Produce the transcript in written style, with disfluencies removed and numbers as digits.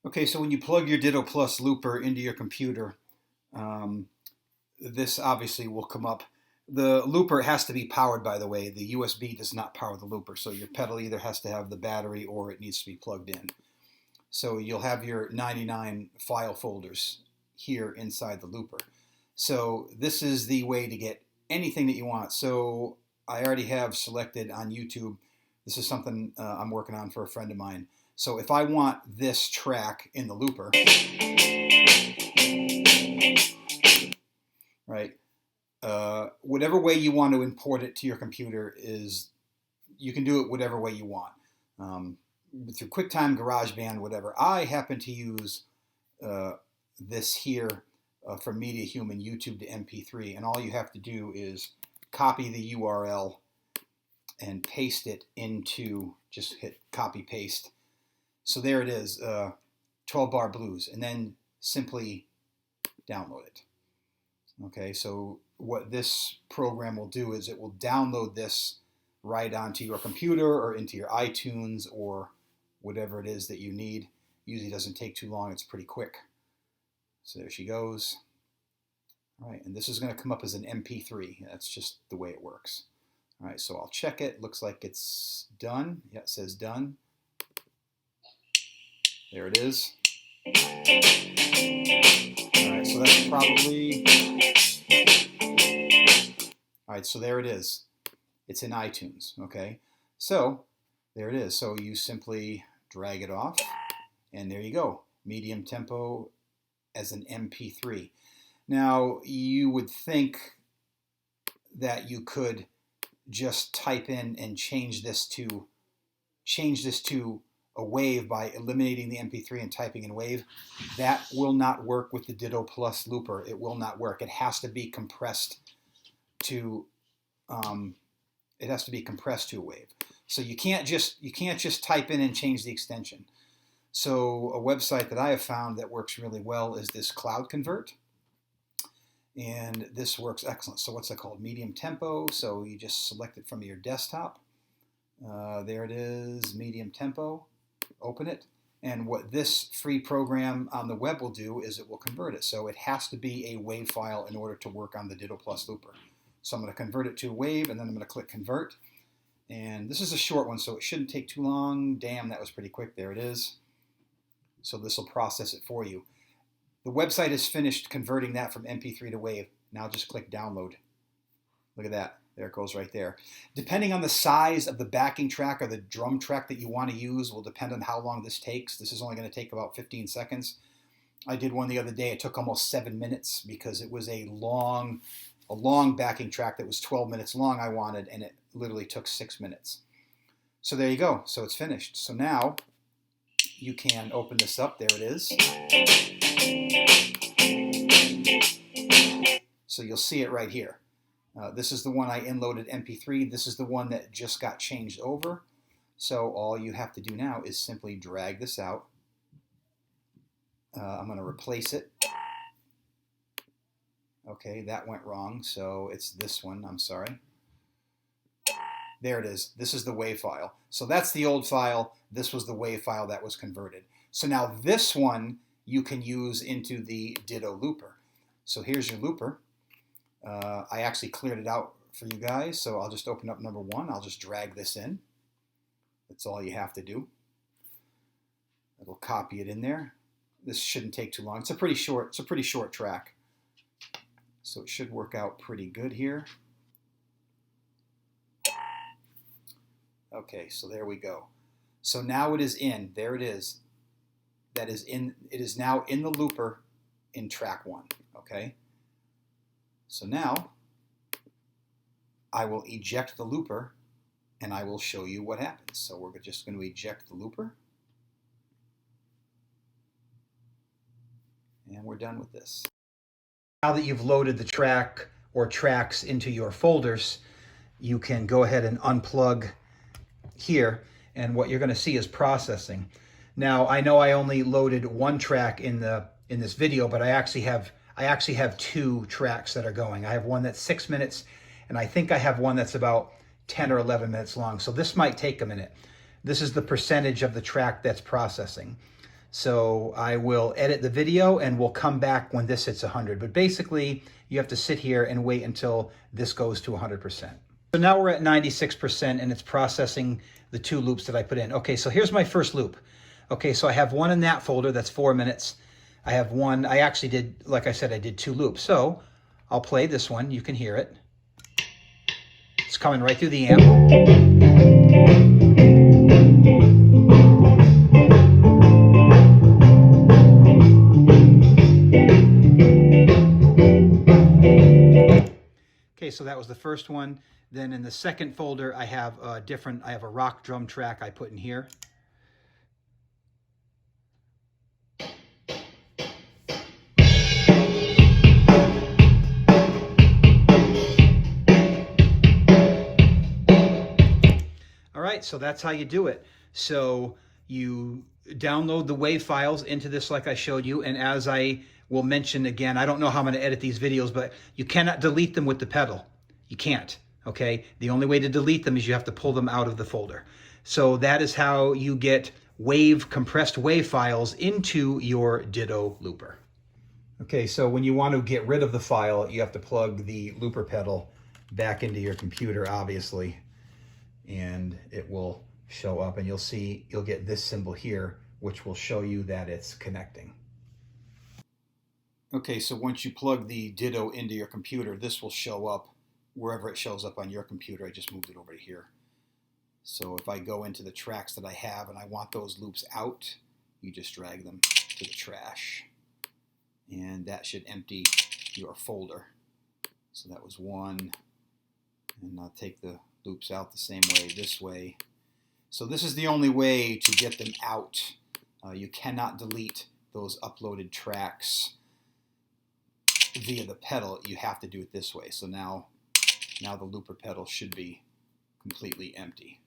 Okay, so when you plug your Ditto Plus looper into your computer, um, this obviously will come up. The looper has to be powered, by the way. The USB does not power the looper, so your pedal either has to have the battery or it needs to be plugged in. So you'll have your 99 file folders here inside the looper. So this is the way to get anything that you want. So I already have selected on YouTube. This is something I'm working on for a friend of mine. So if I want this track in the looper, right, whatever way you want to import it to your computer is, you can do it whatever way you want. Through QuickTime, GarageBand, whatever. I happen to use this here from Media Human, YouTube to MP3, and all you have to do is copy the URL and paste it into, just hit copy paste. So there it is, 12 Bar Blues, and then simply download it. Okay, so what this program will do is it will download this right onto your computer or into your iTunes or whatever it is that you need. Usually doesn't take too long, it's pretty quick. So there she goes. All right, and this is going to come up as an MP3. That's just the way it works. All right, so I'll check it. Looks like it's done. Yeah, it says done. There it is. All right, so that's probably... All right, so there it is. It's in iTunes, okay? So there it is. So you simply drag it off, and there you go. Medium tempo as an MP3. Now, you would think that you could just type in and change this to a wave by eliminating the MP3 and typing in wave. That will not work with the Ditto Plus looper. It will not work. It has to be compressed to a wave. So you can't just type in and change the extension. So a website that I have found that works really well is this Cloud Convert, and this works excellent. So what's that called? Medium tempo. So you just select it from your desktop. There it is, medium tempo. Open it, and what this free program on the web will do is it will convert it. So it has to be a WAV file in order to work on the Ditto Plus looper. So I'm going to convert it to a WAV, and then I'm going to click convert. And this is a short one, so it shouldn't take too long. Damn, that was pretty quick. There it is. So this will process it for you. The website is finished converting that from MP3 to WAV. Now just click download. Look at that. There it goes right there. Depending on the size of the backing track or the drum track that you want to use will depend on how long this takes. This is only going to take about 15 seconds. I did one the other day. It took almost 7 minutes because it was a long backing track that was 12 minutes long I wanted, and it literally took 6 minutes. So there you go. So it's finished. So now you can open this up. There it is. So you'll see it right here. This is the one I inloaded MP3. This is the one that just got changed over. So all you have to do now is simply drag this out. I'm going to replace it. Okay, that went wrong. So it's this one. I'm sorry. There it is. This is the WAV file. So that's the old file. This was the WAV file that was converted. So now this one you can use into the Ditto looper. So here's your looper. I actually cleared it out for you guys, so I'll just open up number one. I'll just drag this in. That's all you have to do. It'll copy it in there. This shouldn't take too long. It's a pretty short track, so it should work out pretty good here. Okay, so there we go. So now it is in. There it is. That is in. It is now in the looper in track one. Okay. So now I will eject the looper, and I will show you what happens. So we're just going to eject the looper, and we're done with this. Now that you've loaded the track or tracks into your folders, you can go ahead and unplug here, and what you're going to see is processing. Now I know I only loaded one track in this video, but I actually have two tracks that are going. I have one that's 6 minutes, and I think I have one that's about 10 or 11 minutes long. So this might take a minute. This is the percentage of the track that's processing. So I will edit the video and we'll come back when this hits 100. But basically, you have to sit here and wait until this goes to 100%. So now we're at 96% and it's processing the 2 loops that I put in. Okay, so here's my first loop. Okay, so I have one in that folder, that's 4 minutes. I have one, I actually did, like I said, I did 2 loops. So I'll play this one, you can hear it. It's coming right through the amp. Okay, so that was the first one. Then in the second folder, I have a rock drum track I put in here. All right, so that's how you do it. So you download the WAV files into this like I showed you, and as I will mention again, I don't know how I'm going to edit these videos, but you cannot delete them with the pedal. You can't, okay? The only way to delete them is you have to pull them out of the folder. So that is how you get compressed WAV files into your Ditto looper. Okay, so when you want to get rid of the file, you have to plug the looper pedal back into your computer, obviously, and it will show up, and you'll get this symbol here, which will show you that it's connecting. Okay, so once you plug the Ditto into your computer, this will show up wherever it shows up on your computer. I just moved it over to here. So if I go into the tracks that I have and I want those loops out, you just drag them to the trash. And that should empty your folder. So that was one. And I'll take the loops out the same way, this way. So this is the only way to get them out. You cannot delete those uploaded tracks via the pedal. You have to do it this way. So now the looper pedal should be completely empty.